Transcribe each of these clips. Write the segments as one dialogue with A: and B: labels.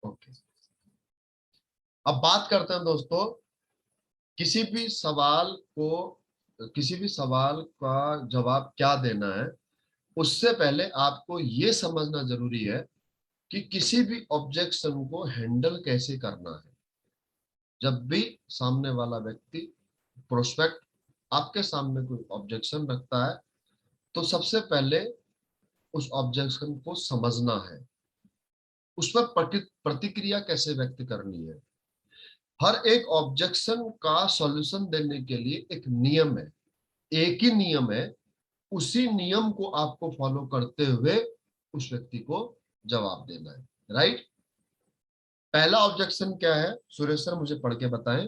A: Okay, अब बात करते हैं दोस्तों, किसी भी सवाल को, किसी भी सवाल का जवाब क्या देना है, उससे पहले आपको ये समझना जरूरी है कि किसी भी ऑब्जेक्शन को हैंडल कैसे करना है। जब भी सामने वाला व्यक्ति, प्रोस्पेक्ट, आपके सामने कोई ऑब्जेक्शन रखता है, तो सबसे पहले उस ऑब्जेक्शन को समझना है, उस पर प्रतिक्रिया कैसे व्यक्त करनी है। हर एक ऑब्जेक्शन का सॉल्यूशन देने के लिए एक नियम है, एक ही नियम है, उसी नियम को आपको फॉलो करते हुए उस व्यक्ति को जवाब देना है। राइट? पहला ऑब्जेक्शन क्या है सुरेश सर, मुझे पढ़ के बताएं।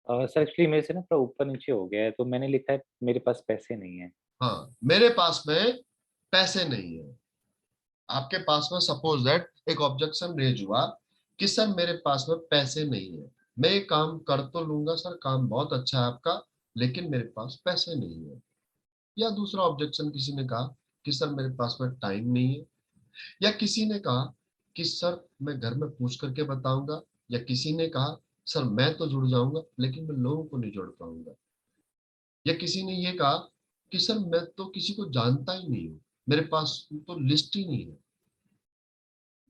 B: सर एक्चुअली मेरे से ना थोड़ा ऊपर नीचे हो गया है, तो मैंने लिखा है मेरे पास पैसे नहीं है।
A: हाँ, मेरे पास में पैसे नहीं है। आपके पास में सपोज दैट एक ऑब्जेक्शन रेज हुआ कि सर मेरे पास में पैसे नहीं है, मैं ये काम कर तो लूंगा सर, काम बहुत अच्छा है आपका, लेकिन मेरे पास पैसे नहीं है। या दूसरा ऑब्जेक्शन किसी ने कहा कि सर मेरे पास में टाइम नहीं है। या किसी ने कहा कि सर मैं घर में पूछ करके बताऊंगा। या किसी ने कहा सर मैं तो जुड़ जाऊंगा लेकिन मैं लोगों को नहीं जोड़ पाऊंगा। या किसी ने ये कहा कि सर मैं तो किसी को जानता ही नहीं हूँ, मेरे पास तो लिस्ट ही नहीं है,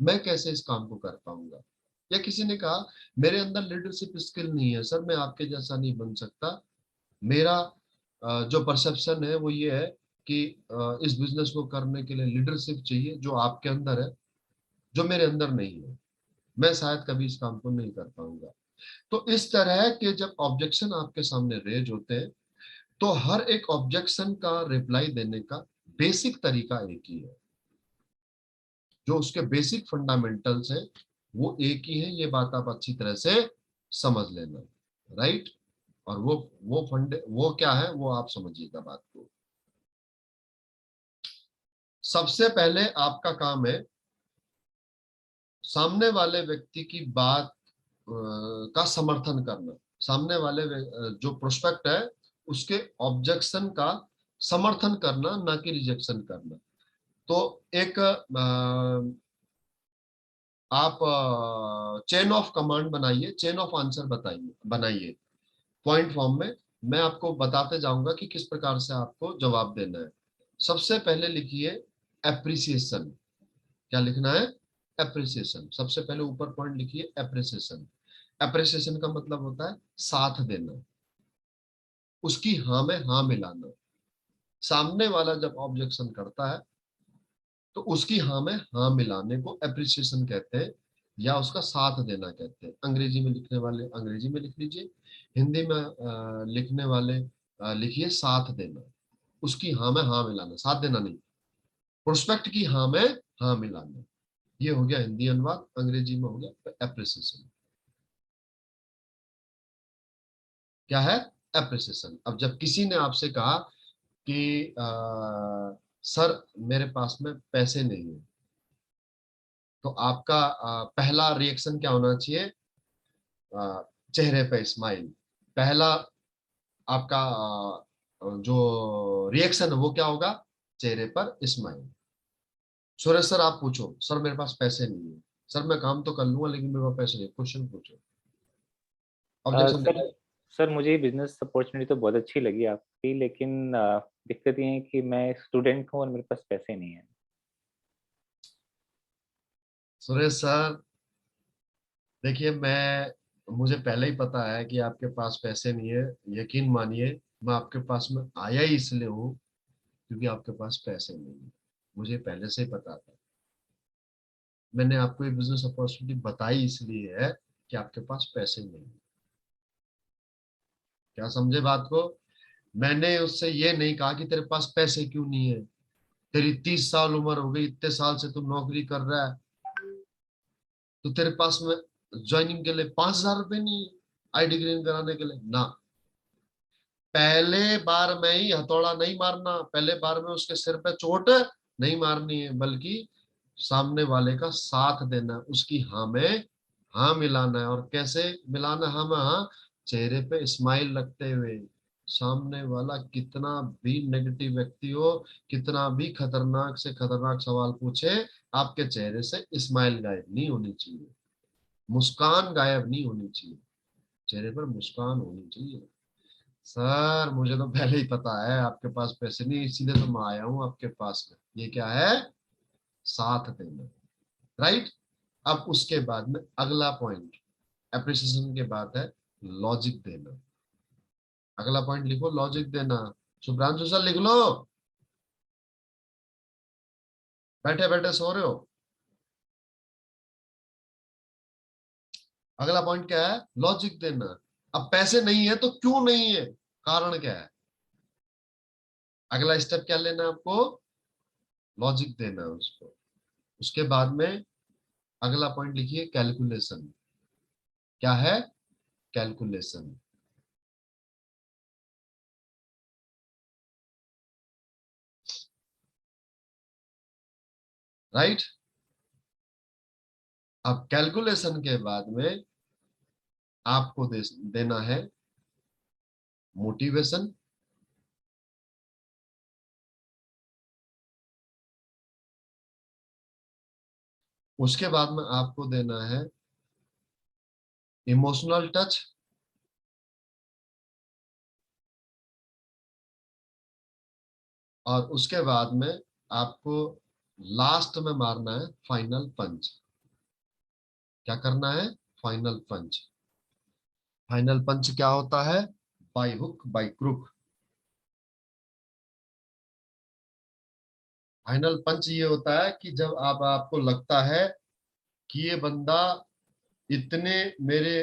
A: मैं कैसे इस काम को कर पाऊंगा। या किसी ने कहा मेरे अंदर लीडरशिप स्किल नहीं है सर, मैं आपके जैसा नहीं बन सकता, मेरा जो परसेप्शन है वो ये है कि इस बिजनेस को करने के लिए लीडरशिप चाहिए जो आपके अंदर है, जो मेरे अंदर नहीं है, मैं शायद कभी इस काम को नहीं कर पाऊंगा। तो इस तरह के जब ऑब्जेक्शन आपके सामने रेज होते हैं, तो हर एक ऑब्जेक्शन का रिप्लाई देने का बेसिक तरीका एक ही है, जो उसके बेसिक फंडामेंटल्स हैं वो एक ही है। ये बात आप अच्छी तरह से समझ लेना। राइट? और वो क्या है वो आप समझिएगा बात को। सबसे पहले आपका काम है सामने वाले व्यक्ति की बात का समर्थन करना। सामने वाले जो प्रोस्पेक्ट है उसके ऑब्जेक्शन का समर्थन करना, ना कि रिजेक्शन करना। तो एक आप चेन ऑफ कमांड बनाइए, चेन ऑफ आंसर बताइए, बनाइए पॉइंट फॉर्म में। मैं आपको बताते जाऊंगा कि किस प्रकार से आपको जवाब देना है। सबसे पहले लिखिए एप्रिसिएशन। क्या लिखना है? एप्रिसिएशन। सबसे पहले ऊपर पॉइंट लिखिए एप्रिसिएशन। एप्रिसिएशन का मतलब होता है साथ देना, उसकी हाँ में हाँ मिलाना। सामने वाला जब ऑब्जेक्शन करता है तो उसकी हाँ में हाँ मिलाने को एप्रिसिएशन कहते हैं, या उसका साथ देना कहते हैं। अंग्रेजी में लिखने वाले अंग्रेजी में लिख लीजिए, हिंदी में लिखने वाले लिखिए साथ देना, उसकी हाँ में हाँ मिलाना, साथ देना नहीं, प्रोस्पेक्ट की हाँ में हाँ मिलाना। ये हो गया हिंदी अनुवाद, अंग्रेजी में हो गया एप्रिसिएशन। क्या है? एप्रिसिएशन। अब जब किसी ने आपसे कहा कि सर मेरे पास में पैसे नहीं है, तो आपका पहला रिएक्शन क्या होना चाहिए? चेहरे पे स्माइल। पहला आपका जो रिएक्शन है वो क्या होगा? चेहरे पर स्माइल। सुरेश सर आप पूछो, सर मेरे पास पैसे नहीं है, सर मैं काम तो कर लूंगा लेकिन मेरे पास पैसे नहीं, क्वेश्चन पूछो, ऑब्जेक्शन
B: सर
A: देखो।
B: सर मुझे ये बिजनेस अपॉर्चुनिटी तो बहुत अच्छी लगी आपकी, लेकिन दिक्कत ये है कि मैं स्टूडेंट हूँ और मेरे पास पैसे नहीं है।
A: सुरेश सर देखिए, मुझे पहले ही पता है कि आपके पास पैसे नहीं है। यकीन मानिए, मैं आपके पास में आया ही इसलिए हूँ क्योंकि आपके पास पैसे नहीं है। मुझे पहले से ही पता था। मैंने आपको ये बिजनेस अपॉर्चुनिटी बताई इसलिए है कि आपके पास पैसे नहीं है। क्या समझे बात को? मैंने उससे ये नहीं कहा कि तेरे पास पैसे क्यों नहीं है, तेरी 30 साल उम्र हो गई, इतने साल से तू नौकरी कर रहा है, तो तेरे पास में ज्वाइनिंग के लिए 5,000 रुपये नहीं है आईडी ग्रीन कराने के लिए ना। पहले बार में ही हथौड़ा नहीं मारना, पहले बार में उसके सिर पे चोट नहीं मारनी है, बल्कि सामने वाले का साथ देना, उसकी हाँ में हाँ मिलाना है। और कैसे मिलाना हाँ में हाँ? चेहरे पे स्माइल रखते हुए। सामने वाला कितना भी नेगेटिव व्यक्ति हो, कितना भी खतरनाक से खतरनाक सवाल पूछे, आपके चेहरे से स्माइल गायब नहीं होनी चाहिए, मुस्कान गायब नहीं होनी चाहिए, चेहरे पर मुस्कान होनी चाहिए। सर मुझे तो पहले ही पता है आपके पास पैसे नहीं, इसीलिए तो मैं आया हूँ आपके पास में। ये क्या है? साथ देना। राइट। अब उसके बाद में अगला पॉइंट, एप्रिसिएशन के बाद है लॉजिक देना। अगला पॉइंट लिखो, लॉजिक देना। शुभ्रांशु सर लिख लो, बैठे बैठे सो रहे हो। अगला पॉइंट क्या है? लॉजिक देना। अब पैसे नहीं है तो क्यों नहीं है, कारण क्या है? अगला स्टेप क्या लेना है आपको? लॉजिक देना है उसको। उसके बाद में अगला पॉइंट लिखिए, कैलकुलेशन। क्या है? कैलकुलेशन। राइट। अब कैलकुलेशन के बाद में आपको देना है मोटिवेशन। उसके बाद में आपको देना है इमोशनल टच। और उसके बाद में आपको लास्ट में मारना है फाइनल पंच। क्या करना है? फाइनल पंच। फाइनल पंच क्या होता है? By hook by crook. Final punch ये होता है कि जब आपको लगता है कि ये बंदा इतने मेरे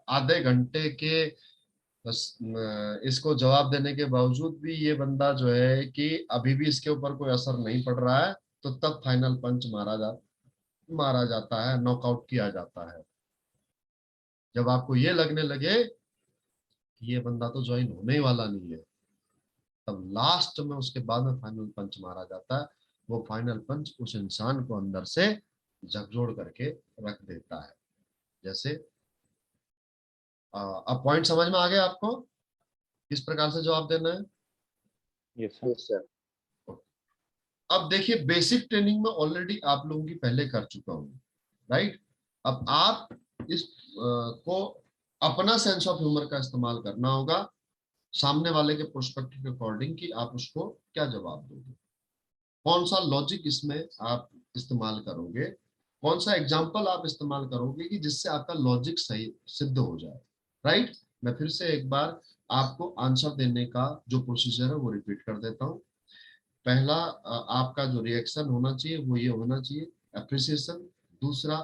A: आधे घंटे के इसको जवाब देने के बावजूद भी ये बंदा जो है कि अभी भी इसके ऊपर कोई असर नहीं पड़ रहा है, तो तब फाइनल पंच मारा जाता है, नॉकआउट किया जाता है। जब आपको ये लगने लगे कि ये बंदा तो ज्वाइन होने ही वाला नहीं है, तब लास्ट में उसके बाद में फाइनल पंच मारा जाता है। वो फाइनल पंच उस इंसान को अंदर से झकझोर करके रख देता है। जैसे अब पॉइंट समझ में आ गया आपको, किस प्रकार से जवाब देना है?
B: Yes sir.
A: Yes sir. अब देखिए, बेसिक ट्रेनिंग में ऑलरेडी आप लोगों की पहले कर चुका हूँ। राइट। अब आप इस को अपना सेंस ऑफ ह्यूमर का इस्तेमाल करना होगा, सामने वाले के पर्सपेक्टिव के अकॉर्डिंग कि आप उसको क्या जवाब दोगे, कौन सा लॉजिक इसमें आप इस्तेमाल करोगे, कौन सा एग्जाम्पल आप इस्तेमाल करोगे कि जिससे आपका लॉजिक सही सिद्ध हो जाए। राइट। मैं फिर से एक बार आपको आंसर देने का जो प्रोसीजर है वो रिपीट कर देता हूँ। पहला आपका जो रिएक्शन होना चाहिए वो ये होना चाहिए, अप्रिसिएशन। दूसरा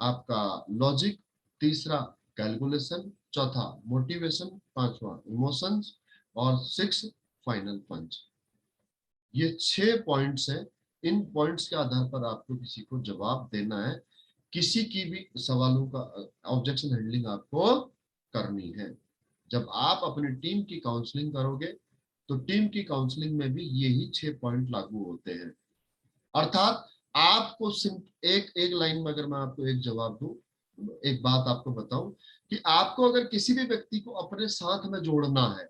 A: आपका लॉजिक। तीसरा कैलकुलेशन। चौथा मोटिवेशन। पांचवा इमोशंस। और सिक्स फाइनल पंच। ये 6 पॉइंट्स हैं। इन पॉइंट्स के आधार पर आपको किसी को जवाब देना है, किसी की भी सवालों का ऑब्जेक्शन हैंडलिंग आपको करनी है। जब आप अपनी टीम की काउंसलिंग करोगे तो टीम की काउंसलिंग में भी यही 6 पॉइंट लागू होते हैं। अर्थात आपको सिर्फ एक एक लाइन में अगर मैं आपको एक जवाब दूं, एक बात आपको बताऊं कि आपको अगर किसी भी व्यक्ति को अपने साथ में जोड़ना है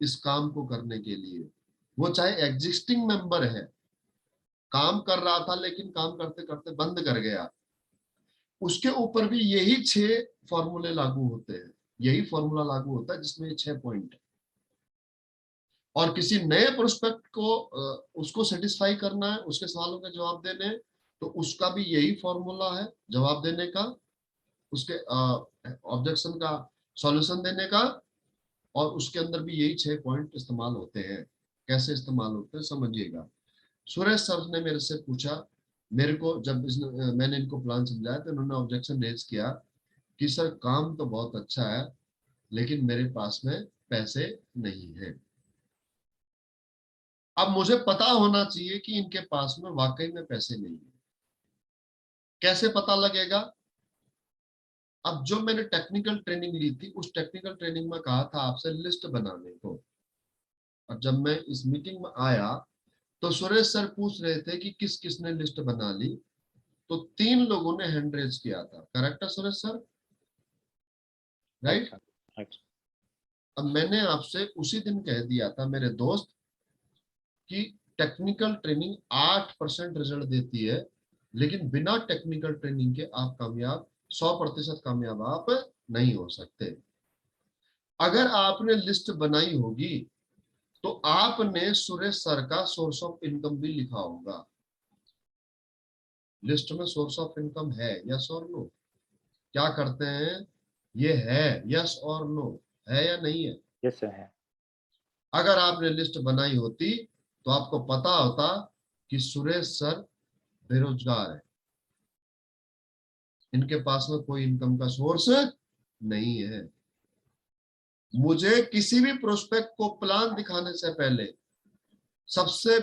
A: इस काम को करने के लिए, वो चाहे एग्जिस्टिंग मेंबर है, काम कर रहा था लेकिन काम करते करते बंद कर गया, उसके ऊपर भी यही 6 फॉर्मूले लागू होते हैं। यही फॉर्मूला लागू होता है जिसमें ये 6 पॉइंट है। और किसी नए प्रोस्पेक्ट को उसको सेटिस्फाई करना है, उसके सवालों के जवाब देने हैं, तो उसका भी यही फॉर्मूला है जवाब देने का, उसके ऑब्जेक्शन का सॉल्यूशन देने का। और उसके अंदर भी यही 6 पॉइंट इस्तेमाल होते हैं। कैसे इस्तेमाल होते हैं समझिएगा। सुरेश सर ने मेरे से पूछा, मेरे को जब मैंने इनको प्लान समझाया तो इन्होंने ऑब्जेक्शन रेज किया कि सर काम तो बहुत अच्छा है लेकिन मेरे पास में पैसे नहीं है। अब मुझे पता होना चाहिए कि इनके पास में वाकई में पैसे नहीं है। कैसे पता लगेगा? अब जो मैंने टेक्निकल ट्रेनिंग ली थी उस टेक्निकल ट्रेनिंग में कहा था आपसे लिस्ट बनाने को। और जब मैं इस मीटिंग में आया तो सुरेश सर पूछ रहे थे कि किस किसने लिस्ट बना ली, तो 3 लोगों ने हैंड रेज किया था। करेक्ट है Suresh sir?
B: Right
A: right.
B: Sir. Right.
A: अब मैंने आपसे उसी दिन कह दिया था मेरे दोस्त कि टेक्निकल ट्रेनिंग 8% रिजल्ट देती है, लेकिन बिना टेक्निकल ट्रेनिंग के आप कामयाब 100% कामयाब आप नहीं हो सकते। अगर आपने लिस्ट बनाई होगी तो आपने सुरेश सर का सोर्स ऑफ इनकम भी लिखा होगा। लिस्ट में सोर्स ऑफ इनकम है, यस और नो? क्या करते हैं, ये है, यस और नो? है या नहीं है?
B: यस सर है।
A: अगर आपने लिस्ट बनाई होती तो आपको पता होता कि सुरेश सर बेरोजगार है, इनके पास में कोई इनकम का सोर्स नहीं है। मुझे किसी भी प्रोस्पेक्ट को प्लान दिखाने से पहले सबसे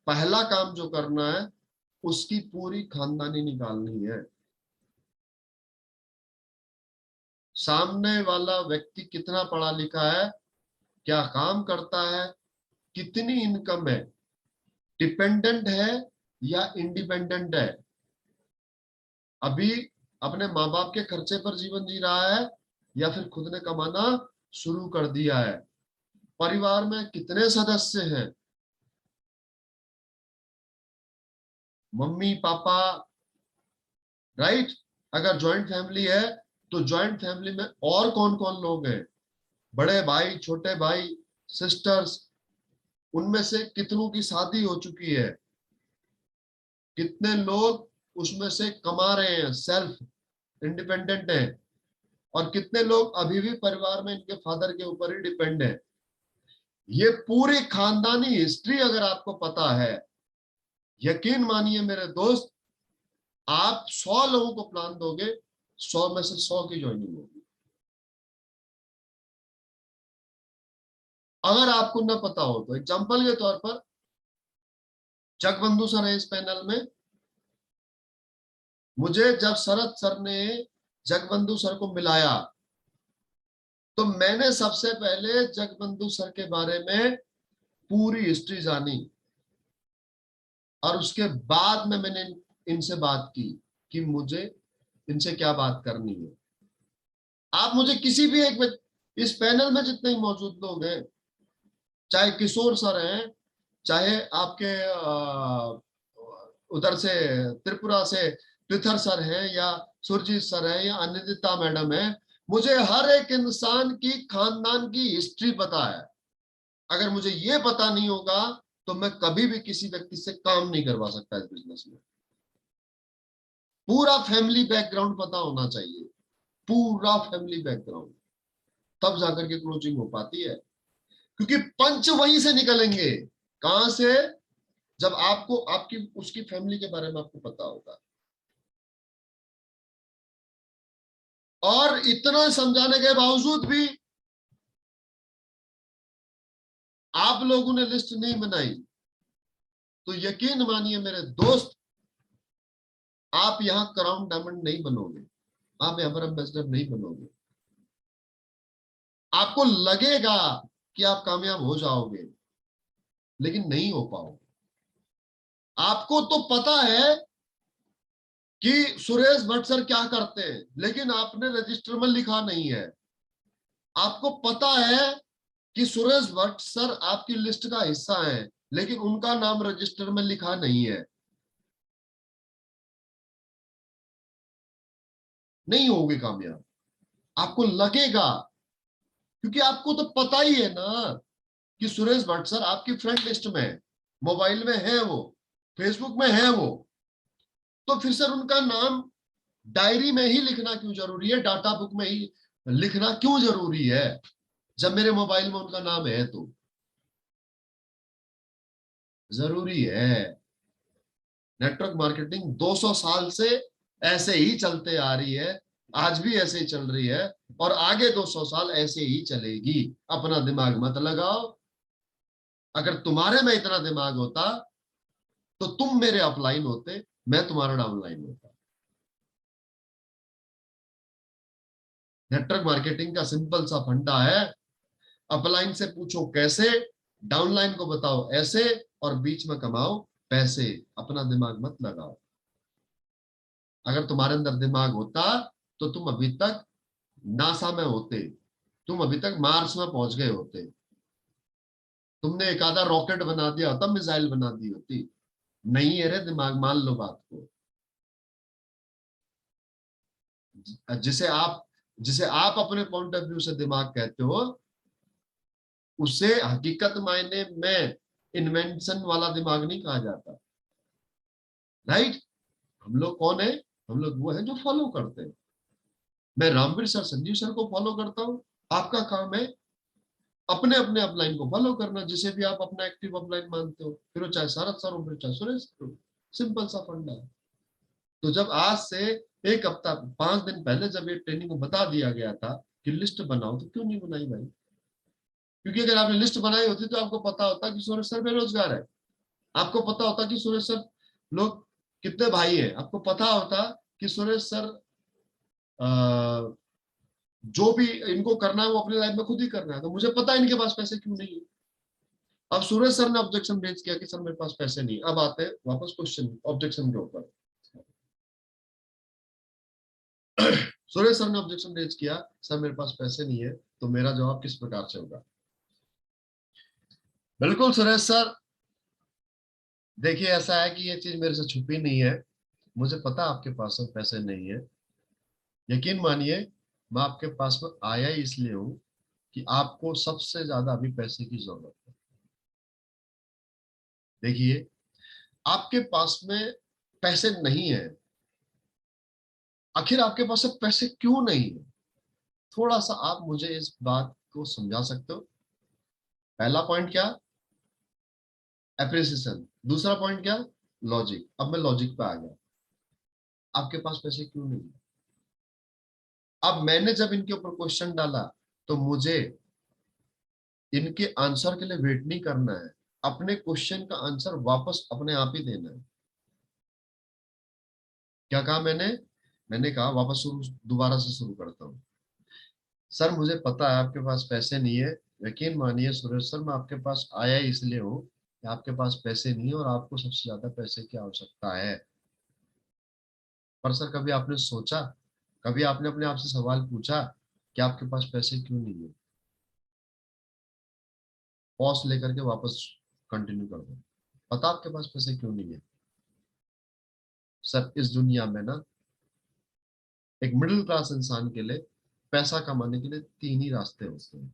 A: पहला काम जो करना है, उसकी पूरी खानदानी निकालनी है। सामने वाला व्यक्ति कितना पढ़ा लिखा है, क्या काम करता है, कितनी इनकम है, डिपेंडेंट है या इंडिपेंडेंट है, अभी अपने माँ बाप के खर्चे पर जीवन जी रहा है या फिर खुद ने कमाना शुरू कर दिया है, परिवार में कितने सदस्य हैं, मम्मी पापा, राइट? अगर ज्वाइंट फैमिली है तो ज्वाइंट फैमिली में और कौन कौन लोग हैं, बड़े भाई, छोटे भाई, सिस्टर्स, उनमें से कितनों की शादी हो चुकी है, कितने लोग उसमें से कमा रहे हैं, सेल्फ इंडिपेंडेंट हैं, और कितने लोग अभी भी परिवार में इनके फादर के ऊपर ही डिपेंड है। ये पूरी खानदानी हिस्ट्री अगर आपको पता है, यकीन मानिए मेरे दोस्त, आप 100 लोगों को प्लान दोगे, 100 में से 100 की ज्वाइनिंग होगी। अगर आपको ना पता हो तो एग्जांपल के तौर पर जगबंधु सर है इस पैनल में। मुझे जब शरद सर ने जगबंधु सर को मिलाया तो मैंने सबसे पहले जगबंधु सर के बारे में पूरी हिस्ट्री जानी, और उसके बाद में मैंने इनसे बात की कि मुझे इनसे क्या बात करनी है। आप मुझे किसी भी एक इस पैनल में जितने ही मौजूद लोग हैं, चाहे किशोर सर हैं, चाहे आपके उधर से त्रिपुरा से पृथर सर हैं, या सुरजीत सर हैं, या अनिंदिता मैडम है, मुझे हर एक इंसान की खानदान की हिस्ट्री पता है। अगर मुझे ये पता नहीं होगा तो मैं कभी भी किसी व्यक्ति से काम नहीं करवा सकता इस बिजनेस में। पूरा फैमिली बैकग्राउंड पता होना चाहिए, पूरा फैमिली बैकग्राउंड, तब जाकर के क्लोजिंग हो पाती है। क्योंकि पंच वहीं से निकलेंगे, कहां से? जब आपको आपकी उसकी फैमिली के बारे में आपको पता होगा। और इतना समझाने के बावजूद भी आप लोगों ने लिस्ट नहीं बनाई तो यकीन मानिए मेरे दोस्त, आप यहां क्राउन डायमंड नहीं बनोगे, आप यहां पर एम्बेसडर नहीं बनोगे। आपको लगेगा कि आप कामयाब हो जाओगे, लेकिन नहीं हो पाओगे। आपको तो पता है कि सुरेश भट्ट सर क्या करते हैं, लेकिन आपने रजिस्टर में लिखा नहीं है। आपको पता है कि सुरेश भट्ट सर आपकी लिस्ट का हिस्सा है, लेकिन उनका नाम रजिस्टर में लिखा नहीं है। नहीं होगे कामयाब, आपको लगेगा, क्योंकि आपको तो पता ही है ना कि सुरेश भट्ट सर आपकी फ्रेंड लिस्ट में है, मोबाइल में है वो, फेसबुक में है वो, तो फिर सर उनका नाम डायरी में ही लिखना क्यों जरूरी है, डाटा बुक में ही लिखना क्यों जरूरी है, जब मेरे मोबाइल में उनका नाम है तो? जरूरी है। नेटवर्क मार्केटिंग 200 साल से ऐसे ही चलते आ रही है, आज भी ऐसे ही चल रही है, और आगे 200 साल ऐसे ही चलेगी। अपना दिमाग मत लगाओ। अगर तुम्हारे में इतना दिमाग होता तो तुम मेरे अपलाइन होते, मैं तुम्हारा डाउनलाइन होता। नेटवर्क मार्केटिंग का सिंपल सा फंडा है, अपलाइन से पूछो कैसे, डाउनलाइन को बताओ ऐसे, और बीच में कमाओ पैसे। अपना दिमाग मत लगाओ। अगर तुम्हारे अंदर दिमाग होता तो तुम अभी तक नासा में होते, तुम अभी तक मार्स में पहुंच गए होते, तुमने एक आधा रॉकेट बना दिया होता, मिसाइल बना दी होती। नहीं है रे दिमाग, मान लो बात को। जिसे आप अपने पॉइंट ऑफ व्यू से दिमाग कहते हो, उसे हकीकत मायने में इन्वेंशन वाला दिमाग नहीं कहा जाता। राइट? हम लोग कौन है? हम लोग वो है जो फॉलो करते हैं। मैं रामवीर सर, संजीव सर को फॉलो करता हूँ। आपका काम है अपने अपने अपलाइन को फॉलो करना, जिसे भी आप अपना एक्टिव अपलाइन मानते हो, फिर वो चाहे शरद सर हो, फिर चाहे सुरेश सर हो। सिंपल सा फंडा है। तो जब आज से एक हफ्ता 5 दिन पहले जब ये ट्रेनिंग को बता दिया गया था कि लिस्ट बनाओ, तो क्यों नहीं बनाई भाई? क्योंकि अगर आपने लिस्ट बनाई होती तो आपको पता होता कि सुरेश सर बेरोजगार है, आपको पता होता कि सुरेश सर लोग कितने भाई हैं, आपको पता होता कि सुरेश सर जो भी इनको करना है वो अपनी लाइफ में खुद ही करना है। तो मुझे पता है इनके पास पैसे क्यों नहीं है। अब सूरज सर ने ऑब्जेक्शन रेज किया कि सर मेरे पास पैसे नहीं। अब आते हैं वापस क्वेश्चन ऑब्जेक्शन के ऊपर। सूरज सर ने ऑब्जेक्शन रेज किया, सर मेरे पास पैसे नहीं है, तो मेरा जवाब किस प्रकार से होगा? बिल्कुल सुरेश सर, देखिए ऐसा है कि ये चीज मेरे से छुपी नहीं है। मुझे पता आपके पास में पैसे नहीं है। यकीन मानिए, मैं आपके पास में आया ही इसलिए हूं कि आपको सबसे ज्यादा अभी पैसे की जरूरत है। देखिए, आपके पास में पैसे नहीं है। आखिर आपके पास में पैसे क्यों नहीं है? थोड़ा सा आप मुझे इस बात को समझा सकते हो? पहला पॉइंट क्या? एप्रिसिएशन। दूसरा पॉइंट क्या? लॉजिक। अब मैं लॉजिक पे आ गया। आपके पास पैसे क्यों नहीं है? अब मैंने जब इनके ऊपर क्वेश्चन डाला, तो मुझे इनके आंसर के लिए वेट नहीं करना है, अपने क्वेश्चन का आंसर वापस अपने आप ही देना है। क्या कहा मैंने? मैंने कहा वापस शुरू, दोबारा से शुरू करता हूँ। सर मुझे पता है आपके पास पैसे नहीं है। यकीन मानिए सुरेश सर, मैं आपके पास आया ही इसलिए हूँ कि आपके पास पैसे नहीं है और आपको सबसे ज्यादा पैसे की आवश्यकता है। पर सर कभी आपने सोचा, कभी आपने अपने आप से सवाल पूछा कि आपके पास पैसे क्यों नहीं है? पॉज लेकर के वापस कंटिन्यू कर दो। पता आपके पास पैसे क्यों नहीं है? सर इस दुनिया में ना, एक मिडिल क्लास इंसान के लिए पैसा कमाने के लिए 3 ही रास्ते होते हैं।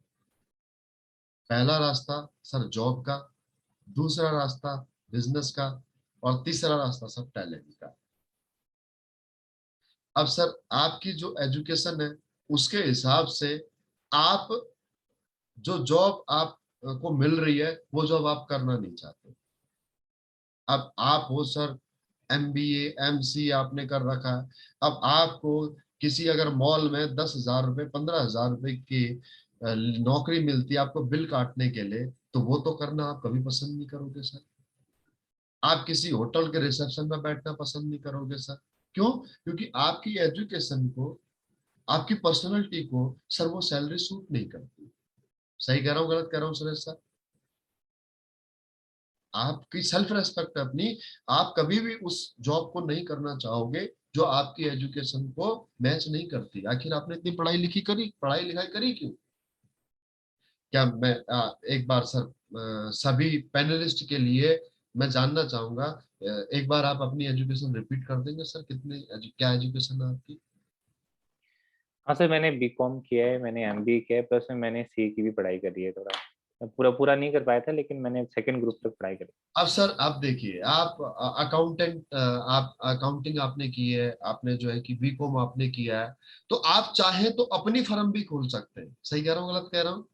A: पहला रास्ता सर जॉब का, दूसरा रास्ता बिजनेस का, और तीसरा रास्ता सर टैलेंट का। अब सर आपकी जो एजुकेशन है उसके हिसाब से आप जो जॉब आप को मिल रही है वो जॉब आप करना नहीं चाहते। अब आप हो सर MBA MC आपने कर रखा है। अब आपको किसी अगर मॉल में 10,000 रुपए 15,000 रुपए की नौकरी मिलती है आपको बिल काटने के लिए, तो वो तो करना आप कभी पसंद नहीं करोगे सर। आप किसी होटल के रिसेप्शन में बैठना पसंद नहीं करोगे सर। क्यों? क्योंकि आपकी एजुकेशन को, आपकी पर्सनैलिटी को सर वो सैलरी सूट नहीं करती। सही कह रहा हूँ गलत कह रहा हूँ सुरेश सर? आपकी सेल्फ रेस्पेक्ट है अपनी, आप कभी भी उस जॉब को नहीं करना चाहोगे जो आपकी एजुकेशन को मैच नहीं करती। आखिर आपने इतनी पढ़ाई लिखी करी, पढ़ाई लिखाई करी क्यों? क्या मैं एक बार सर सभी पैनलिस्ट के लिए मैं जानना चाहूंगा, एक बार आप अपनी एजुकेशन रिपीट कर देंगे सर? क्या एजुकेशन है आपकी?
B: हाँ सर, मैंने बीकॉम किया है, मैंने एमबीए किया है, प्लस में मैंने सीए की भी पढ़ाई करी है थोड़ा। मैं पूरा पूरा नहीं कर पाया था, लेकिन मैंने सेकंड ग्रुप तक पढ़ाई करी।
A: अब सर आप देखिए, आप अकाउंटेंट, आप अकाउंटिंग आपने की है, आपने जो है कि बीकॉम आपने किया है, तो आप चाहें तो अपनी फर्म भी खोल सकते हैं। सही कह रहा हूँ गलत कह रहा हूँ?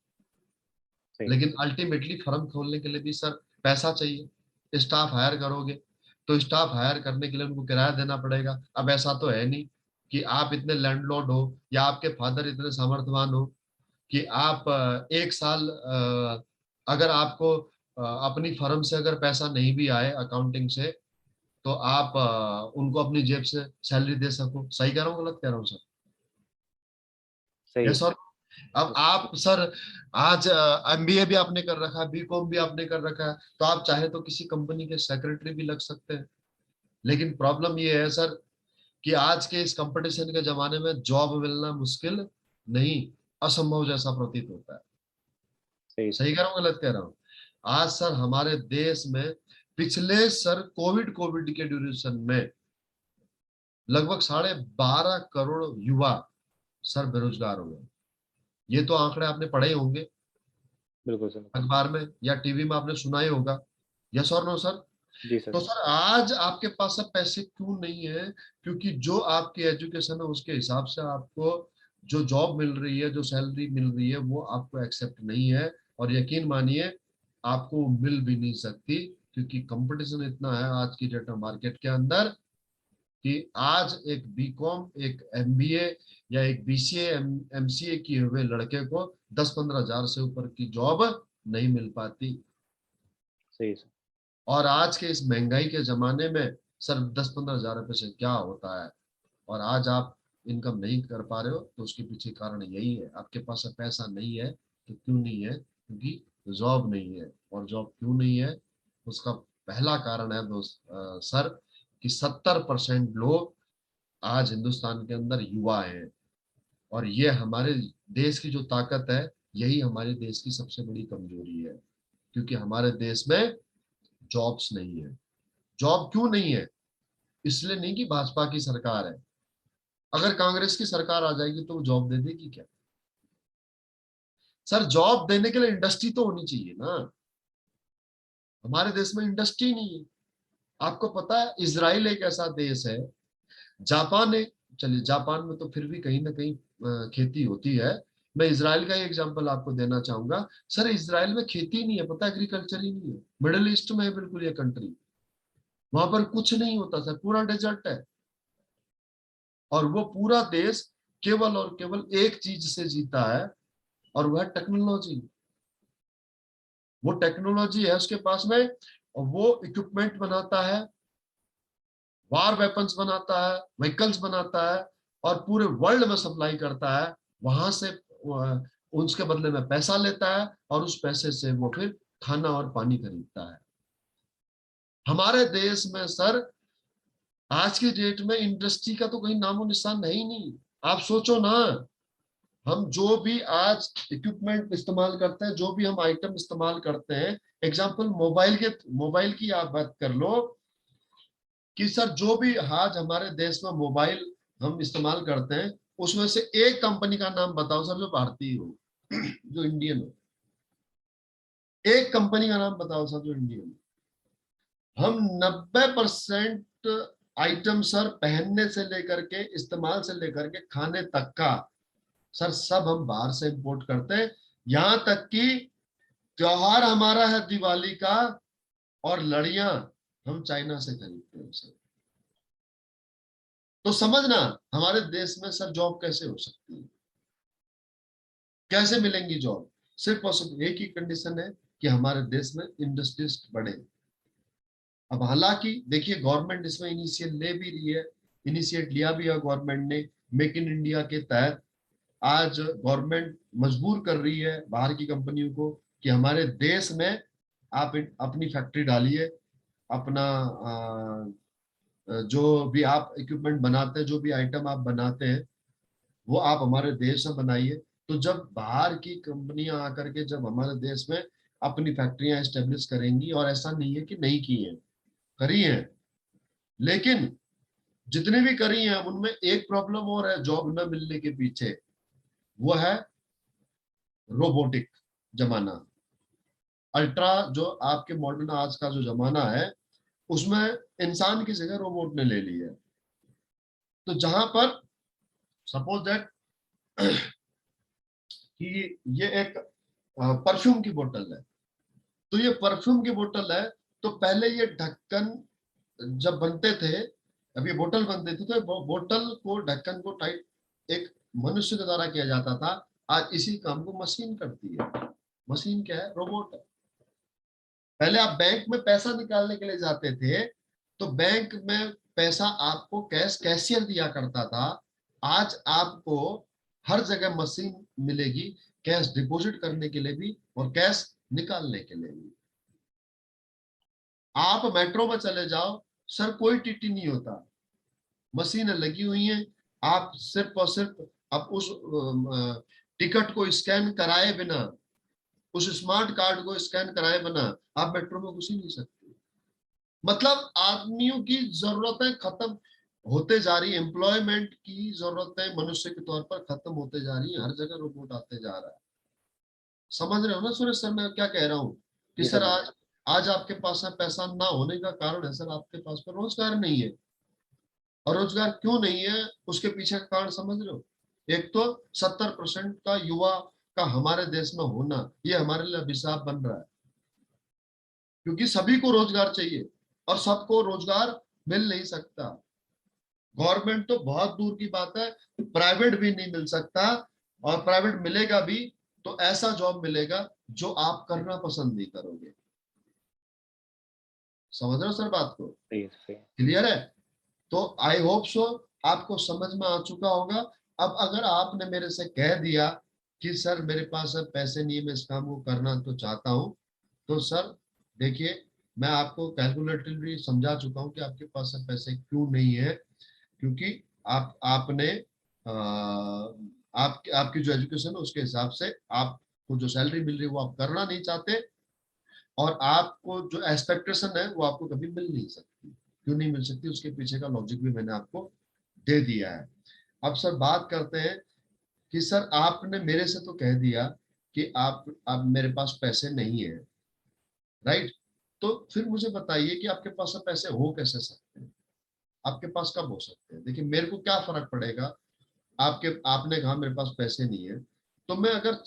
B: सही।
A: लेकिन अल्टीमेटली फर्म खोलने के लिए भी सर पैसा चाहिए। स्टाफ हायर करोगे तो स्टाफ हायर करने के लिए उनको किराया देना पड़ेगा। अब ऐसा तो है नहीं कि आप इतने लैंडलॉर्ड हो या आपके फादर इतने सामर्थ्यवान हो कि आप एक साल अगर आपको अपनी फर्म से अगर पैसा नहीं भी आए अकाउंटिंग से, तो आप उनको अपनी जेब से सैलरी दे सको। सही कह रहा हूँ गलत कह रहा हूँ सर?
B: सही है
A: यस सर।
B: सर।
A: अब आप सर आज MBA भी आपने कर रखा है, बीकॉम भी आपने कर रखा है, तो आप चाहे तो किसी कंपनी के सेक्रेटरी भी लग सकते हैं। लेकिन प्रॉब्लम ये है सर कि आज के इस कंपटीशन के जमाने में जॉब मिलना मुश्किल नहीं, असंभव जैसा प्रतीत होता है।
B: सही
A: सही कह रहा हूँ, गलत कह रहा हूँ? आज सर हमारे देश में पिछले सर कोविड के ड्यूरेशन में लगभग 12.5 करोड़ युवा सर बेरोजगार हो गए। ये तो आंकड़े आपने पढ़े ही होंगे
B: बिल्कुल सर।
A: अखबार में या टीवी में, आपने सुना ही होगा। यस और नो सर?
B: जी सर।
A: तो सर आज आपके पास सब पैसे क्यों नहीं है? क्योंकि जो आपकी एजुकेशन है उसके हिसाब से आपको जो जॉब मिल रही है, जो सैलरी मिल रही है, वो आपको एक्सेप्ट नहीं है। और यकीन मानिए आपको मिल भी नहीं सकती, क्योंकि कंपटीशन इतना है आज की डेट में मार्केट के अंदर कि आज एक बीकॉम, एक एमबीए या एक बीसीए, एमसीए किए हुए लड़के को 10-15 हजार से ऊपर की जॉब नहीं मिल पाती।
B: सही सर।
A: और आज के इस महंगाई के जमाने में सर 10-15 हजार रुपए से क्या होता है? और आज आप इनकम नहीं कर पा रहे हो, तो उसके पीछे कारण यही है, आपके पास पैसा नहीं है। तो क्यों नहीं है? क्योंकि जॉब नहीं है। और जॉब क्यों नहीं है? उसका पहला कारण है दोस्त सर, कि 70% लोग आज हिंदुस्तान के अंदर युवा हैं। और ये हमारे देश की जो ताकत है, यही हमारे देश की सबसे बड़ी कमजोरी है। क्योंकि हमारे देश में जॉब्स नहीं है। जॉब क्यों नहीं है? इसलिए नहीं कि भाजपा की सरकार है। अगर कांग्रेस की सरकार आ जाएगी तो वो जॉब दे देगी क्या? सर जॉब देने के लिए इंडस्ट्री तो होनी चाहिए ना। हमारे देश में इंडस्ट्री नहीं है। आपको पता है इजराइल एक ऐसा देश है, जापान एक, चलिए जापान में तो फिर भी कहीं ना कहीं खेती होती है। मैं इजराइल का ही एग्जांपल आपको देना चाहूंगा। सर इजराइल में खेती नहीं है, पता, एग्रीकल्चर ही नहीं है। मिडिल ईस्ट में है बिल्कुल ये कंट्री। वहां पर कुछ नहीं होता सर, पूरा डेजर्ट है। और वो पूरा देश केवल और केवल एक चीज से जीता है, और वह टेक्नोलॉजी। वो टेक्नोलॉजी है उसके पास में, और वो इक्विपमेंट बनाता है, वार वेपन्स बनाता है, व्हीकल्स बनाता है, और पूरे वर्ल्ड में सप्लाई करता है। वहां से उसके बदले में पैसा लेता है, और उस पैसे से वो फिर खाना और पानी खरीदता है। हमारे देश में सर आज की डेट में इंडस्ट्री का तो कहीं नामो निशान है ही नहीं। आप सोचो ना, हम जो भी आज इक्विपमेंट इस्तेमाल करते हैं, जो भी हम आइटम इस्तेमाल करते हैं, एग्जांपल मोबाइल की आप बात कर लो, कि सर जो भी आज हमारे देश में मोबाइल हम इस्तेमाल करते हैं, उसमें से एक कंपनी का नाम बताओ सर जो भारतीय हो, जो इंडियन हो। एक कंपनी का नाम बताओ सर जो इंडियन हो। हम 90% आइटम सर पहनने से लेकर के, इस्तेमाल से लेकर के, खाने तक का सर सब हम बाहर से इंपोर्ट करते हैं। यहां तक कि त्योहार हमारा है दिवाली का, और लड़ियां हम चाइना से खरीदते हैं सर। तो समझना हमारे देश में सर जॉब कैसे हो सकती है? कैसे मिलेंगी जॉब? सिर्फ और सिर्फ एक ही कंडीशन है कि हमारे देश में इंडस्ट्रीज बढ़े। अब हालांकि देखिए गवर्नमेंट इसमें इनिशिएट ले भी रही है, इनिशिएट लिया भी है गवर्नमेंट ने। मेक इन इंडिया के तहत आज गवर्नमेंट मजबूर कर रही है बाहर की कंपनियों को कि हमारे देश में आप अपनी फैक्ट्री डालिए, अपना जो भी आप इक्विपमेंट बनाते हैं, जो भी आइटम आप बनाते हैं, वो आप हमारे देश में बनाइए। तो जब बाहर की कंपनियां आकर के जब हमारे देश में अपनी फैक्ट्रियां एस्टेब्लिश करेंगी, और ऐसा नहीं है कि नहीं की है, करी है, लेकिन जितनी भी करी है उनमें एक प्रॉब्लम और है जॉब न मिलने के पीछे, वो है रोबोटिक जमाना। अल्ट्रा जो आपके मॉडर्न आज का जो जमाना है, उसमें इंसान की जगह रोबोट ने ले ली है। तो जहां पर सपोज दैट कि ये एक परफ्यूम की बोतल है, तो ये परफ्यूम की बोतल है, तो पहले ये ढक्कन जब बनते थे, अब ये बोतल बनते थे, तो बोतल को, ढक्कन को टाइट एक मनुष्य के द्वारा किया जाता था। आज इसी काम को मशीन करती है। मशीन क्या है? रोबोट है। पहले आप बैंक में पैसा निकालने के लिए जाते थे, तो बैंक में पैसा आपको कैश कैशियर दिया करता था। आज आपको हर जगह मशीन मिलेगी, कैश डिपॉजिट करने के लिए भी और कैश निकालने के लिए भी। आप मेट्रो में चले जाओ सर, कोई टीटी नहीं होता, मशीनें लगी हुई हैं। आप सिर्फ और सिर्फ आप उस टिकट को स्कैन कराए बिना, उस स्मार्ट कार्ड को स्कैन कराए बिना आप मेट्रो में घुस ही नहीं सकते। मतलब आदमियों की जरूरतें खत्म होते जा रही, एम्प्लॉयमेंट की जरूरतें मनुष्य के तौर पर खत्म होते जा रही है, हर जगह रोबोट आते जा रहा है। समझ रहे हो ना सुरेश सर मैं क्या कह रहा हूँ? कि
B: जी
A: सर
B: सर।
A: आज आज आपके पास है, पैसा ना होने का कारण है सर आपके पास में रोजगार नहीं है। और रोजगार क्यों नहीं है उसके पीछे का कारण समझ रहे हो? एक तो 70% का युवा का हमारे देश में होना, ये हमारे लिए अभिशाप बन रहा है, क्योंकि सभी को रोजगार चाहिए और सबको रोजगार मिल नहीं सकता। गवर्नमेंट तो बहुत दूर की बात है, प्राइवेट भी नहीं मिल सकता, और प्राइवेट मिलेगा भी तो ऐसा जॉब मिलेगा जो आप करना पसंद नहीं करोगे। समझ रहे हो सर बात को?
B: सही है, सही है।
A: क्लियर है? तो आई होप सो आपको समझ में आ चुका होगा। अब अगर आपने मेरे से कह दिया कि सर मेरे पास अब पैसे नहीं है, मैं इस काम को करना तो चाहता हूं, तो सर देखिए, मैं आपको कैलकुलेटरली समझा चुका हूं कि आपके पास अब पैसे क्यों नहीं है। क्योंकि आपने आपकी जो एजुकेशन है उसके हिसाब से आपको जो सैलरी मिल रही है वो आप करना नहीं चाहते, और आपको जो एक्सपेक्टेशन है वो आपको कभी मिल नहीं सकती। क्यों नहीं मिल सकती उसके पीछे का लॉजिक भी मैंने आपको दे दिया है। अब सर बात करते हैं कि सर आपने मेरे से तो कह दिया कि आप मेरे पास पैसे नहीं है, राइट? तो फिर मुझे बताइए कि आपके पास अब पैसे हो कैसे सकते हैं? आपके पास कब हो सकते हैं? देखिए मेरे को क्या फर्क पड़ेगा, आपके आपने कहा मेरे पास पैसे नहीं है, तो मैं अगर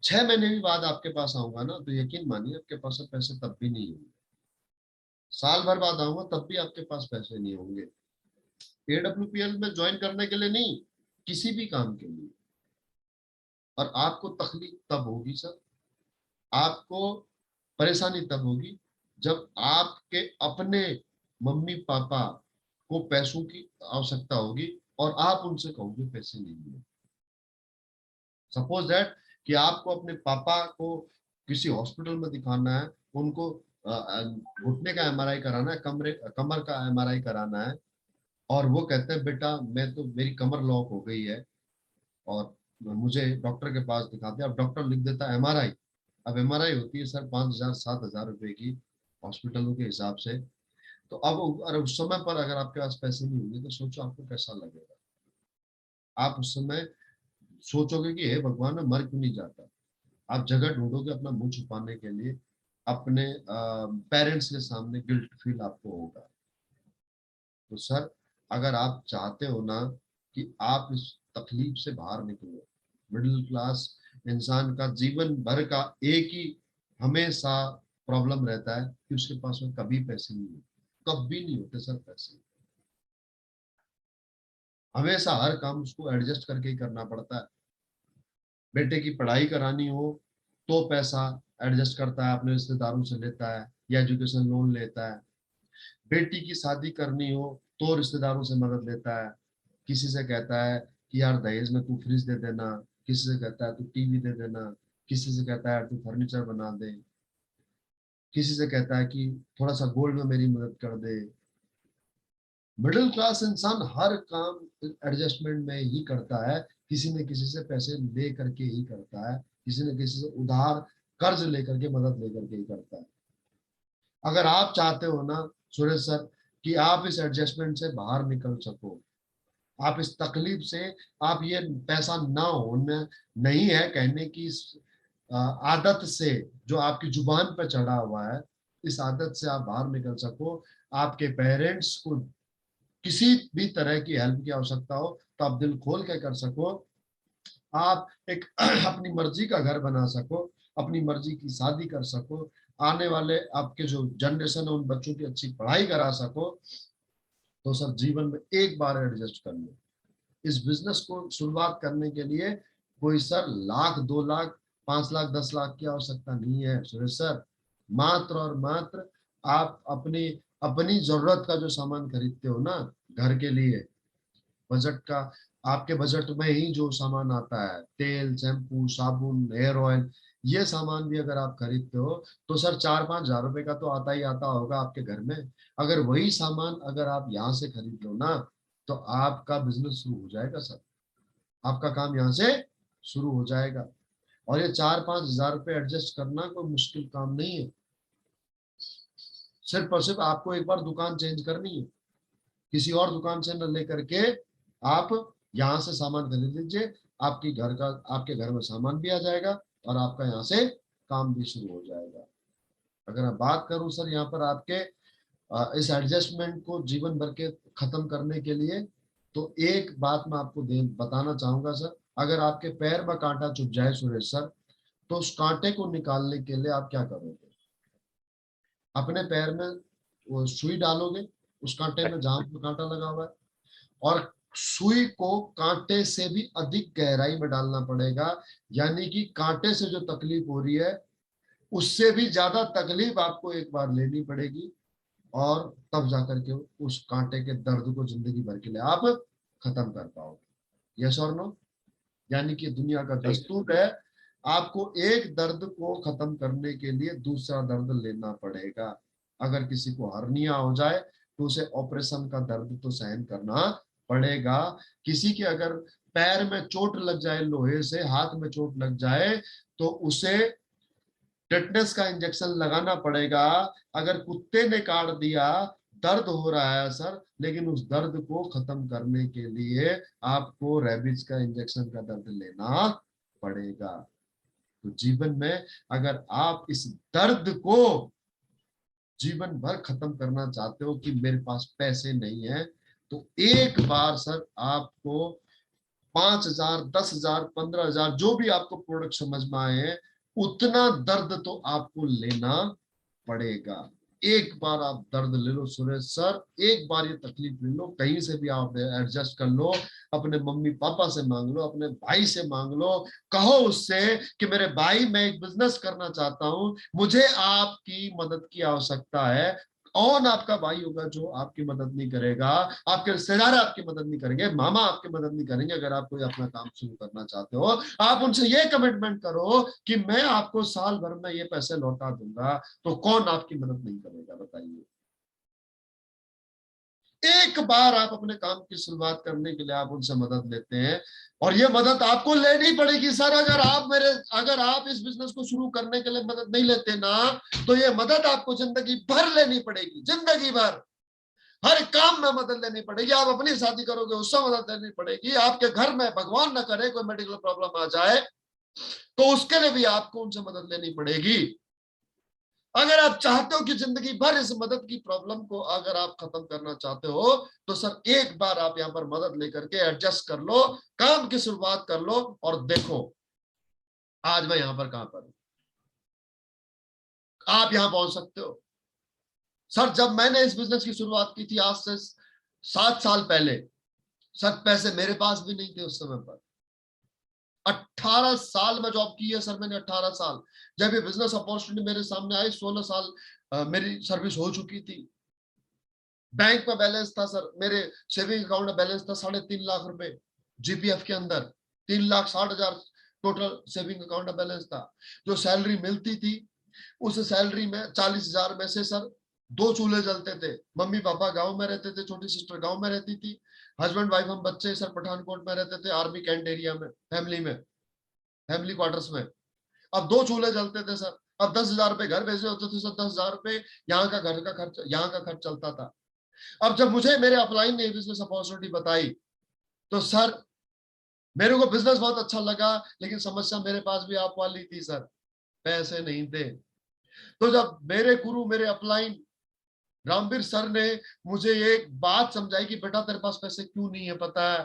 A: 6 महीने भी बाद आपके पास आऊंगा ना, तो यकीन मानिए आपके पास अब पैसे तब भी नहीं होंगे। साल भर बाद आऊंगा तब भी आपके पास पैसे नहीं होंगे, एडब्ल्यूपीएल में ज्वाइन करने के लिए नहीं, किसी भी काम के लिए। और आपको तकलीफ तब होगी सर, आपको परेशानी तब होगी जब आपके अपने मम्मी पापा को पैसों की आवश्यकता होगी और आप उनसे कहोगे पैसे नहीं है। सपोज दैट कि आपको अपने पापा को किसी हॉस्पिटल में दिखाना है, उनको घुटने का एमआरआई कराना है, कमर का एमआरआई कराना है, और वो कहते हैं बेटा मैं तो मेरी कमर लॉक हो गई है और मुझे डॉक्टर के पास दिखाते हैं। अब डॉक्टर लिख देता है एमआरआई। अब एमआरआई होती है सर 5,000 7,000 रुपए की हॉस्पिटलों के हिसाब से। तो अब अगर उस समय पर अगर आपके पास पैसे नहीं होंगे तो सोचो आपको कैसा लगेगा। आप उस समय सोचोगे कि हे भगवान मैं मर क्यों नहीं जाता। आप जगह ढूंढोगे अपना मुंह छुपाने के लिए, अपने पेरेंट्स के सामने गिल्ट फील आपको होगा। तो सर अगर आप चाहते हो ना कि आप इस तकलीफ से बाहर निकलो, मिडिल क्लास इंसान का जीवन भर का एक ही हमेशा प्रॉब्लम रहता है कि उसके पास में कभी पैसे नहीं होते, कभी नहीं होते सर पैसे। हमेशा हर काम उसको एडजस्ट करके ही करना पड़ता है। बेटे की पढ़ाई करानी हो तो पैसा एडजस्ट करता है, अपने रिश्तेदारों से लेता है या एजुकेशन लोन लेता है। बेटी की शादी करनी हो तो रिश्तेदारों से मदद लेता है, किसी से कहता है कि यार दहेज में तू फ्रिज दे देना, किसी से कहता है तू टीवी दे देना, किसी से कहता है तू फर्नीचर बना दे, किसी से कहता है कि थोड़ा सा गोल्ड में मेरी मदद कर दे। मिडिल क्लास इंसान हर काम एडजस्टमेंट में ही करता है, किसी न किसी से पैसे ले करके ही करता है, किसी न किसी से उधार कर्ज लेकर के मदद लेकर के ही करता है। अगर आप चाहते हो ना सुरेश सर कि आप इस एडजस्टमेंट से बाहर निकल सको, आप इस तकलीफ से, आप ये पैसा ना होना नहीं है कहने की इस आदत से जो आपकी जुबान पर चढ़ा हुआ है, इस आदत से आप बाहर निकल सको, आपके पेरेंट्स को किसी भी तरह की हेल्प की आवश्यकता हो तो आप दिल खोल के कर सको, आप एक अपनी मर्जी का घर बना सको, अपनी मर्जी की शादी कर सको, आने वाले आपके जो जनरेशन है उन बच्चों की अच्छी पढ़ाई करा सको, तो सर जीवन में एक बार एडजस्ट कर लो। इस बिजनेस को शुरुआत करने के लिए कोई सर लाख 2 लाख 5 लाख 10 लाख की आवश्यकता नहीं है सुरेश सर। मात्र और मात्र आप अपनी अपनी जरूरत का जो सामान खरीदते हो ना घर के लिए, बजट का, आपके बजट में ही जो सामान आता है, तेल शैम्पू साबुन हेयर ऑयल, ये सामान भी अगर आप खरीदते हो तो सर 4-5 हजार रुपए का तो आता ही आता होगा आपके घर में। अगर वही सामान अगर आप यहाँ से खरीद लो ना, तो आपका बिजनेस शुरू हो जाएगा सर, आपका काम यहाँ से शुरू हो जाएगा। और ये 4-5 हजार रुपये एडजस्ट करना कोई मुश्किल काम नहीं है। सिर्फ और सिर्फ आपको एक बार दुकान चेंज करनी है, किसी और दुकान से न लेकर के आप यहाँ से सामान खरीद लीजिए, आपके घर में सामान भी आ जाएगा और आपका यहाँ से काम भी शुरू हो जाएगा। अगर मैं बात करूं सर यहाँ पर आपके इस एडजस्टमेंट को जीवन भर के खत्म करने के लिए, तो एक बात मैं आपको बताना चाहूंगा सर। अगर आपके पैर में कांटा चुभ जाए सुरेश सर, तो उस कांटे को निकालने के लिए आप क्या करोगे? अपने पैर में वो सुई डालोगे उस कांटे में जहां पर कांटा लगा हुआ है, और सुई को कांटे से भी अधिक गहराई में डालना पड़ेगा। यानी कि कांटे से जो तकलीफ हो रही है उससे भी ज्यादा तकलीफ आपको एक बार लेनी पड़ेगी, और तब जाकर के उस कांटे के दर्द को जिंदगी भर के लिए आप खत्म कर पाओगे। यस और नो? यानी कि दुनिया का दस्तूर है, आपको एक दर्द को खत्म करने के लिए दूसरा दर्द लेना पड़ेगा। अगर किसी को हर्निया हो जाए तो उसे ऑपरेशन का दर्द तो सहन करना पड़ेगा। किसी के अगर पैर में चोट लग जाए, लोहे से हाथ में चोट लग जाए, तो उसे टेटनस का इंजेक्शन लगाना पड़ेगा। अगर कुत्ते ने काट दिया, दर्द हो रहा है सर, लेकिन उस दर्द को खत्म करने के लिए आपको रेबीज का इंजेक्शन का दर्द लेना पड़ेगा। तो जीवन में अगर आप इस दर्द को जीवन भर खत्म करना चाहते हो कि मेरे पास पैसे नहीं है, तो एक बार सर आपको 5,000, 10,000, 15,000 जो भी आपको प्रोडक्ट समझ में आए हैं, उतना दर्द तो आपको लेना पड़ेगा। एक बार आप दर्द ले लो सुरेश सर, एक बार ये तकलीफ ले लो, कहीं से भी आप एडजस्ट कर लो, अपने मम्मी पापा से मांग लो, अपने भाई से मांग लो, कहो उससे कि मेरे भाई मैं एक बिजनेस करना चाहता हूं, मुझे आपकी मदद की आवश्यकता है। कौन आपका भाई होगा जो आपकी मदद नहीं करेगा? आपके रिश्तेदार आपकी मदद नहीं करेंगे, मामा आपकी मदद नहीं करेंगे। अगर आप कोई अपना काम शुरू करना चाहते हो, आप उनसे ये कमिटमेंट करो कि मैं आपको साल भर में ये पैसे लौटा दूंगा, तो कौन आपकी मदद नहीं करेगा बताइए? एक बार आप अपने काम की शुरुआत करने के लिए आप उनसे मदद लेते हैं, और ये मदद आपको लेनी पड़ेगी सर। अगर आप इस बिजनेस को शुरू करने के लिए मदद नहीं लेते ना, तो ये मदद आपको जिंदगी भर लेनी पड़ेगी, जिंदगी भर। हर काम में मदद लेनी पड़ेगी। आप अपनी शादी करोगे उससे मदद लेनी पड़ेगी। आपके घर में भगवान न करे कोई मेडिकल प्रॉब्लम आ जाए, तो उसके लिए भी आपको उनसे मदद लेनी पड़ेगी। अगर आप चाहते हो कि जिंदगी भर इस मदद की प्रॉब्लम को अगर आप खत्म करना चाहते हो, तो सर एक बार आप यहां पर मदद लेकर के एडजस्ट कर लो, काम की शुरुआत कर लो, और देखो आज मैं यहां पर कहां पर हूं, आप यहां पहुंच सकते हो। सर जब मैंने इस बिजनेस की शुरुआत की थी आज से 7 साल पहले, सर पैसे मेरे पास भी नहीं थे उस समय पर। 18 साल में जॉब की है सर मैंने, 18 साल। जब ये बिजनेस अपॉर्चुनिटी मेरे सामने आई, 16 साल मेरी सर्विस हो चुकी थी। बैंक में बैलेंस था सर, मेरे सेविंग अकाउंट में बैलेंस था 3.5 लाख रुपए जीपीएफ के अंदर, 3,60,000 टोटल सेविंग अकाउंट में बैलेंस था। जो सैलरी मिलती थी, उस सैलरी में 40,000 में से सर 2 चूल्हे जलते थे। मम्मी पापा गांव में रहते थे, छोटी सिस्टर गांव में रहती थी, हस्बैंड वाइफ हम बच्चे सर पठानकोट में रहते थे, आर्मी कैंट एरिया में, फैमिली क्वार्टर्स में। अब 2 चूल्हे जलते थे सर। अब 10,000 रुपए घर भेजे होते थे सर, 10,000 रुपए यहाँ का घर का खर्च, यहाँ का खर्च चलता था। अब जब मुझे मेरे अपलाइन ने बिजनेस अपॉर्चुनिटी बताई, तो सर मेरे को बिजनेस बहुत अच्छा लगा, लेकिन समस्या मेरे पास भी आप वाली थी सर, पैसे नहीं थे। तो जब मेरे गुरु, मेरे अपलाइन रामवीर सर ने मुझे एक बात समझाई कि बेटा तेरे पास पैसे क्यों नहीं है पता है?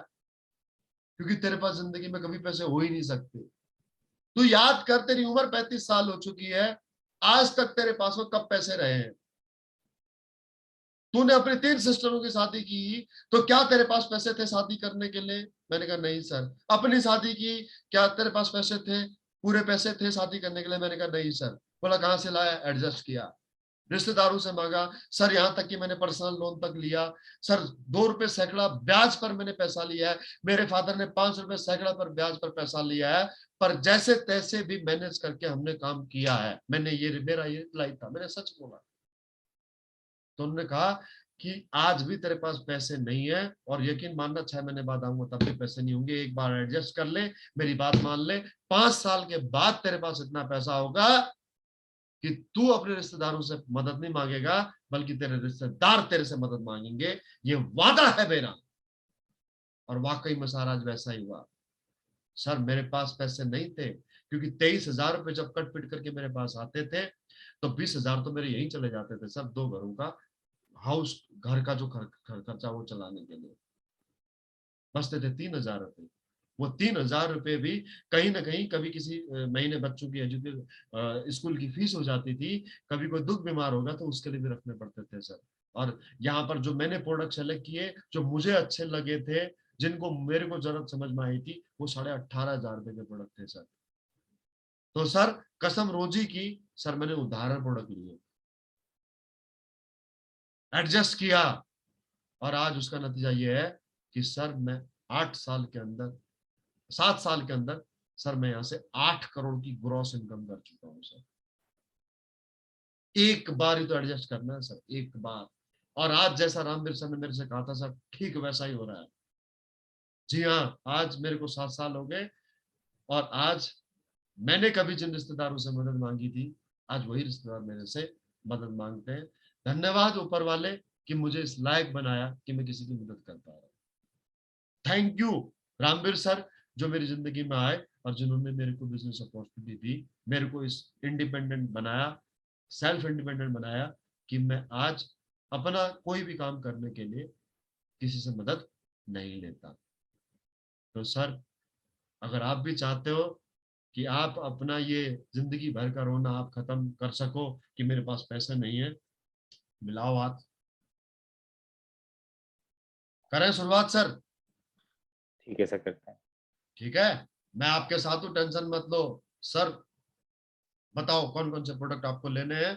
A: क्योंकि तेरे पास जिंदगी में कभी पैसे हो ही नहीं सकते। तू याद कर, तेरी उम्र 35 साल हो चुकी है, आज तक तेरे पास में कब पैसे रहे हैं? तूने अपनी 3 सिस्टरों की शादी की, तो क्या तेरे पास पैसे थे शादी करने के लिए? मैंने कहा नहीं सर। अपनी शादी की, क्या तेरे पास पैसे थे, पूरे पैसे थे शादी करने के लिए? मैंने कहा नहीं सर। बोला कहां से लाया? एडजस्ट किया, रिश्तेदारों से मांगा सर, यहां तक कि मैंने पर्सनल लोन तक लिया सर। 2 रुपए सैकड़ा ब्याज पर मैंने पैसा लिया है। मेरे फादर ने 5 रुपए सैकड़ा पर ब्याज पर पैसा लिया है, पर जैसे तैसे भी मैनेज करके हमने काम किया है। मैंने ये मेरा ये लाइफ था, मैंने सच बोला। तो उन्होंने कहा कि आज भी तेरे पास पैसे नहीं है, और यकीन मानना 6 महीने बाद आऊंगा तब भी पैसे नहीं होंगे, एक बार एडजस्ट कर ले, मेरी बात मान ले, 5 साल के बाद तेरे पास इतना पैसा होगा कि तू अपने रिश्तेदारों से मदद नहीं मांगेगा, बल्कि तेरे रिश्तेदार तेरे से मदद मांगेंगे, ये वादा है मेरा। और वाकई में सर आज वैसा ही हुआ। सर मेरे पास पैसे नहीं थे, क्योंकि 23,000 रुपए जब कट पिट करके मेरे पास आते थे तो 20,000 तो मेरे यहीं चले जाते थे सर, 2 घरों का हाउस, घर का जो खर्चा वो चलाने के लिए बचते थे 3,000 रुपए। वो 3,000 रुपए भी कहीं ना कहीं कभी किसी महीने बच्चों की एजुकेशन स्कूल की फीस हो जाती थी, कभी कोई दुख बीमार होगा तो उसके लिए भी रखने पड़ते थे सर। और यहाँ पर जो मैंने प्रोडक्ट सेलेक्ट किए, जो मुझे अच्छे लगे थे, जिनको मेरे को जरूरत समझ में आई थी, वो 18,500 रुपए के प्रोडक्ट थे सर। तो सर कसम रोजी की, सर मैंने उदाहरण प्रोडक्ट लिए, एडजस्ट किया, और आज उसका नतीजा ये है कि सर मैं 8 साल के अंदर, 7 साल के अंदर सर मैं यहां से 8 करोड़ की ग्रॉस इनकम कर चुका हूं सर। एक बार ही तो एडजस्ट करना है सर, एक बार। और आज जैसा रामवीर सर ने मेरे से कहा था सर, ठीक वैसा ही हो रहा है। जी हाँ, आज मेरे को 7 साल हो गए, और आज मैंने कभी जिन रिश्तेदारों से मदद मांगी थी, आज वही रिश्तेदार मेरे से मदद मांगते हैं। धन्यवाद ऊपर वाले कि मुझे इस लायक बनाया कि मैं किसी की मदद कर पा रहा हूँ। थैंक यू रामवीर सर, जो मेरी जिंदगी में आए और जिन्होंने मेरे को बिजनेस अपॉर्चुनिटी दी, मेरे को इस इंडिपेंडेंट बनाया, सेल्फ इंडिपेंडेंट बनाया, कि मैं आज अपना कोई भी काम करने के लिए किसी से मदद नहीं लेता। तो सर अगर आप भी चाहते हो कि आप अपना ये जिंदगी भर का रोना आप खत्म कर सको कि मेरे पास पैसे नहीं है, मिलाओ हाथ, करें शुरुआत सर।
B: ठीक है सर, करते हैं।
A: ठीक है, मैं आपके साथ हूँ, टेंशन मत लो सर। बताओ कौन कौन से प्रोडक्ट आपको लेने हैं,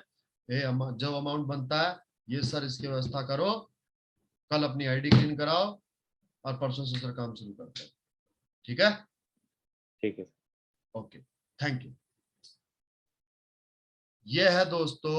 A: ये जो अमाउंट बनता है ये सर इसकी व्यवस्था करो, कल अपनी आईडी क्लीन कराओ, और परसों से सर काम शुरू करते हैं। ठीक है,
B: ठीक है।
A: Okay, thank you. ये है दोस्तों